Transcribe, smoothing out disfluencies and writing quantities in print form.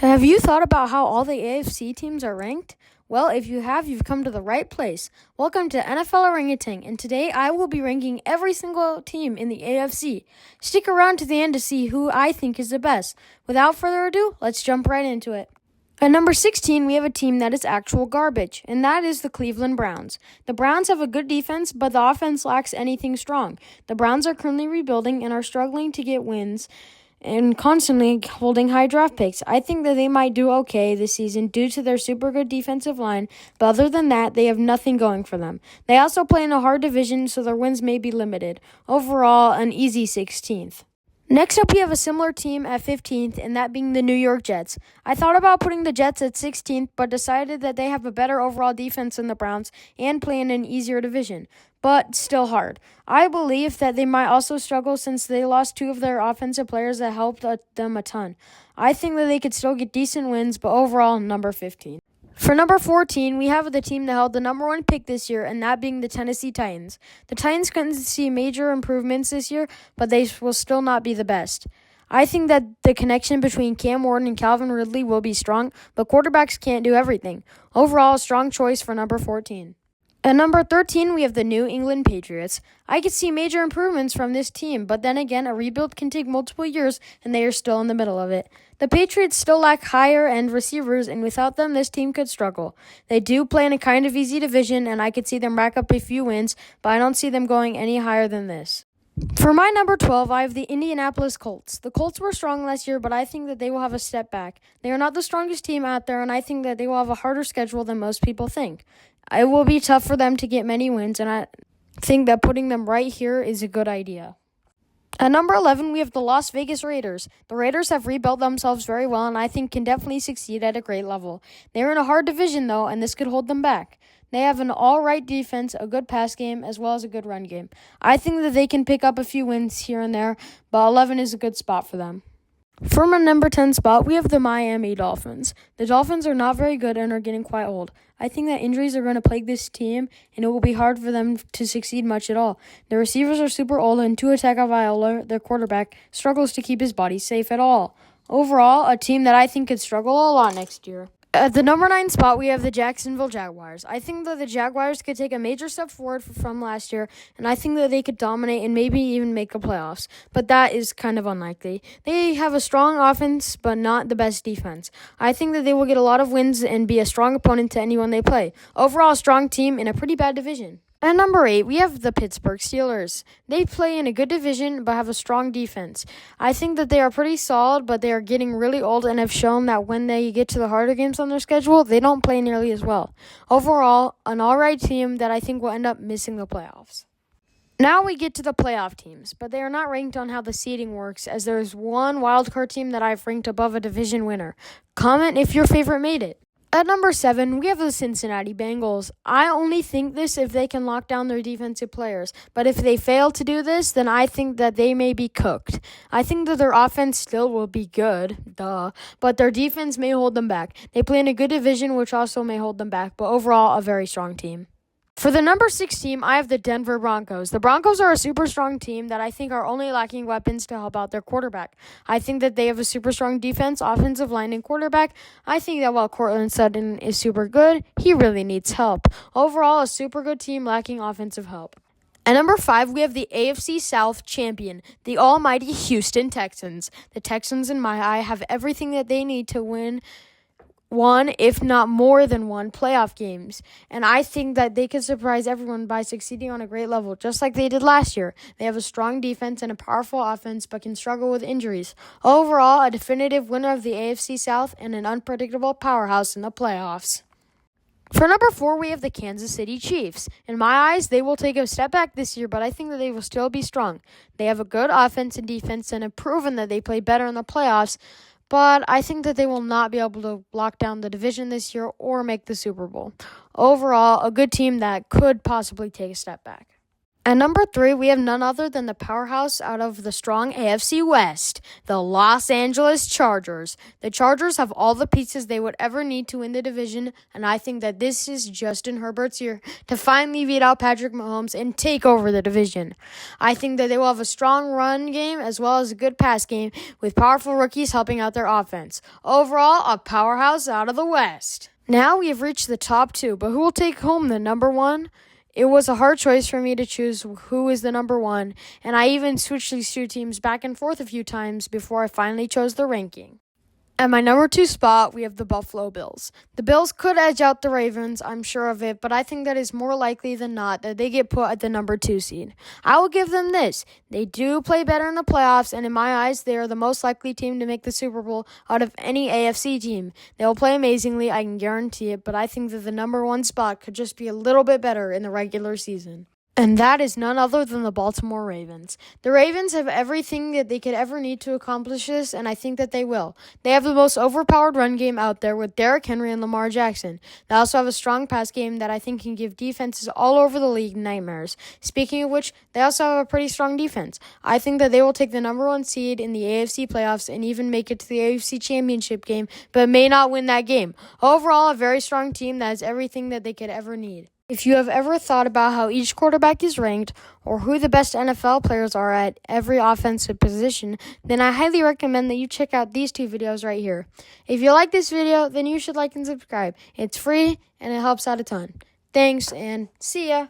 Have you thought about how all the AFC teams are ranked? Well, if you have, you've come to the right place. Welcome to NFL Orangutan, and today I will be ranking every single team in the AFC. Stick around to the end to see who I think is the best. Without further ado, let's jump right into it. At number 16, we have a team that is actual garbage, and that is the Cleveland Browns. The Browns have a good defense, but the offense lacks anything strong. The Browns are currently rebuilding and are struggling to get wins and constantly holding high draft picks. I think that they might do okay this season due to their super good defensive line, but other than that, they have nothing going for them. They also play in a hard division, so their wins may be limited. Overall, an easy 16th. Next up, we have a similar team at 15th, and that being the New York Jets. I thought about putting the Jets at 16th, but decided that they have a better overall defense than the Browns and play in an easier division, but still hard. I believe that they might also struggle since they lost two of their offensive players that helped them a ton. I think that they could still get decent wins, but overall, number 15. For number 14, we have the team that held the number one pick this year, and that being the Tennessee Titans. The Titans couldn't see major improvements this year, but they will still not be the best. I think that the connection between Cam Ward and Calvin Ridley will be strong, but quarterbacks can't do everything. Overall, a strong choice for number 14. At number 13, we have the New England Patriots. I could see major improvements from this team, but then again, a rebuild can take multiple years, and they are still in the middle of it. The Patriots still lack higher-end receivers, and without them, this team could struggle. They do play in a kind of easy division, and I could see them rack up a few wins, but I don't see them going any higher than this. For my number 12, I have the Indianapolis Colts. The Colts were strong last year, but I think that they will have a step back. They are not the strongest team out there, and I think that they will have a harder schedule than most people think. It will be tough for them to get many wins, and I think that putting them right here is a good idea. At number 11, we have the Las Vegas Raiders. The Raiders have rebuilt themselves very well, and I think can definitely succeed at a great level. They are in a hard division, though, and this could hold them back. They have an all-right defense, a good pass game, as well as a good run game. I think that they can pick up a few wins here and there, but 11 is a good spot for them. For my number 10 spot, we have the Miami Dolphins. The Dolphins are not very good and are getting quite old. I think that injuries are going to plague this team, and it will be hard for them to succeed much at all. The receivers are super old, and Tua Tagovailoa, their quarterback, struggles to keep his body safe at all. Overall, a team that I think could struggle a lot next year. At the number 9 spot, we have the Jacksonville Jaguars. I think that the Jaguars could take a major step forward from last year, and I think that they could dominate and maybe even make the playoffs, but that is kind of unlikely. They have a strong offense, but not the best defense. I think that they will get a lot of wins and be a strong opponent to anyone they play. Overall, a strong team in a pretty bad division. At number 8, we have the Pittsburgh Steelers. They play in a good division but have a strong defense. I think that they are pretty solid, but they are getting really old and have shown that when they get to the harder games on their schedule, they don't play nearly as well. Overall, an alright team that I think will end up missing the playoffs. Now we get to the playoff teams, but they are not ranked on how the seeding works, as there is one wildcard team that I've ranked above a division winner. Comment if your favorite made it. At number 7, we have the Cincinnati Bengals. I only think this if they can lock down their defensive players. But if they fail to do this, then I think that they may be cooked. I think that their offense still will be good, but their defense may hold them back. They play in a good division, which also may hold them back, but overall, a very strong team. For the number 6 team, I have the Denver Broncos. The Broncos are a super strong team that I think are only lacking weapons to help out their quarterback. I think that they have a super strong defense, offensive line, and quarterback. I think that while Courtland Sutton is super good, he really needs help. Overall, a super good team lacking offensive help. At number 5, we have the AFC South champion, the almighty Houston Texans. The Texans, in my eye, have everything that they need to win one, if not more than one, playoff games. And I think that they could surprise everyone by succeeding on a great level, just like they did last year. They have a strong defense and a powerful offense, but can struggle with injuries. Overall, a definitive winner of the AFC South and an unpredictable powerhouse in the playoffs. For number 4, we have the Kansas City Chiefs. In my eyes, they will take a step back this year, but I think that they will still be strong. They have a good offense and defense and have proven that they play better in the playoffs, but I think that they will not be able to lock down the division this year or make the Super Bowl. Overall, a good team that could possibly take a step back. At number 3, we have none other than the powerhouse out of the strong AFC West, the Los Angeles Chargers. The Chargers have all the pieces they would ever need to win the division, and I think that this is Justin Herbert's year to finally beat out Patrick Mahomes and take over the division. I think that they will have a strong run game as well as a good pass game with powerful rookies helping out their offense. Overall, a powerhouse out of the West. Now we have reached the top 2, but who will take home the number 1? It was a hard choice for me to choose who is the number 1, and I even switched these 2 teams back and forth a few times before I finally chose the ranking. At my number 2 spot, we have the Buffalo Bills. The Bills could edge out the Ravens, I'm sure of it, but I think that it's more likely than not that they get put at the number 2 seed. I will give them this. They do play better in the playoffs, and in my eyes, they are the most likely team to make the Super Bowl out of any AFC team. They will play amazingly, I can guarantee it, but I think that the number 1 spot could just be a little bit better in the regular season. And that is none other than the Baltimore Ravens. The Ravens have everything that they could ever need to accomplish this, and I think that they will. They have the most overpowered run game out there with Derrick Henry and Lamar Jackson. They also have a strong pass game that I think can give defenses all over the league nightmares. Speaking of which, they also have a pretty strong defense. I think that they will take the number 1 seed in the AFC playoffs and even make it to the AFC championship game, but may not win that game. Overall, a very strong team that has everything that they could ever need. If you have ever thought about how each quarterback is ranked or who the best NFL players are at every offensive position, then I highly recommend that you check out these 2 videos right here. If you like this video, then you should like and subscribe. It's free and it helps out a ton. Thanks and see ya!